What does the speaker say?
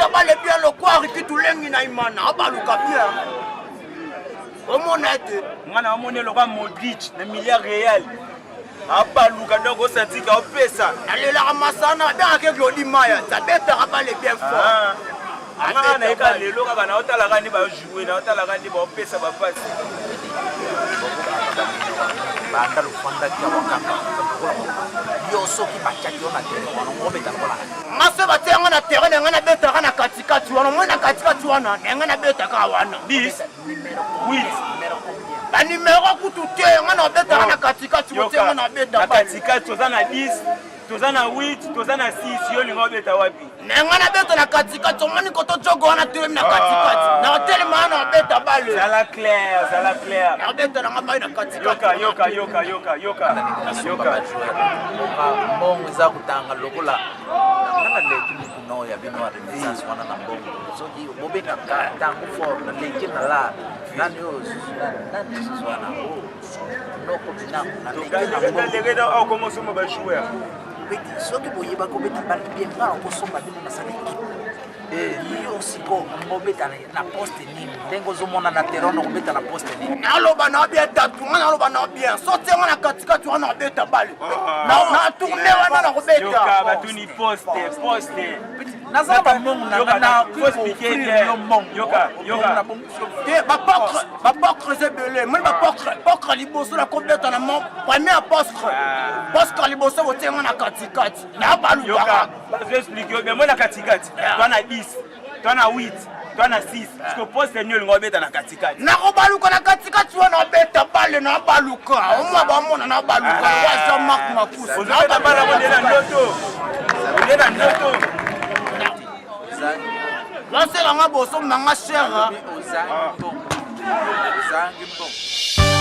abale bien le quoi qui tout lengi na imana abaluka bien omonete ngana omone lo kwa Modric na milliard réal abaluka donc osatika opesa alela masana bien avec Lodi Maya ça bête abale bien fort ngana eka lelo kaka na otala kani ba jouer na otala kani ba opesa ba passe banda lo fanda kia wakaka yo soki bachaki ona tele wana ngobeta ngola ngase batenga na terrain ngana beta kana katikati wana mwana katikati wana ngana beta ka wana 10 8 ba numéro kutu te ngana beta kana katikati wotenga na beta katikati tozana 10 tozana 8 tozana 6 yo lingo beta wapi ngana beta na katikati omani koto jogo wana telemi na katikati na hotel mana beta bale zala clair na beta na ngamba na katikati yoka mbongo za kutanga lokola kana leki mkuno ya bino wa resistance wana na mbongo soki bobeta tango for na leki na la nani yo nani swana noko bina na leki na au comment ça va jouer soki boyeba kobeta bali bien pas okosomba bino na sala yo siko ngobeta na poste nini ndengo zomona na terrain ngobeta na poste nini naloba na bien tatu naloba na bien sote ngana katikati wana beta bale na tourner wana na kobeta yoka batuni poste nazaba mongo na expliquer yoka te ba creuser belé moi ba pokre liboso na kobeta na mon premier poste liboso wotenga na katikati na balu yoka ba expliquer mais moi na katikati toi na 10 toi na 8 toi na 6 parce que poste nyo lingo beta na katikati na kobaluka na katikati wana beta bale na baluka omwa ba mona na baluka wa Jean-Marc Makusa na beta bala mondela ndoto Lancez la main, bosso, manga cher. Ozangi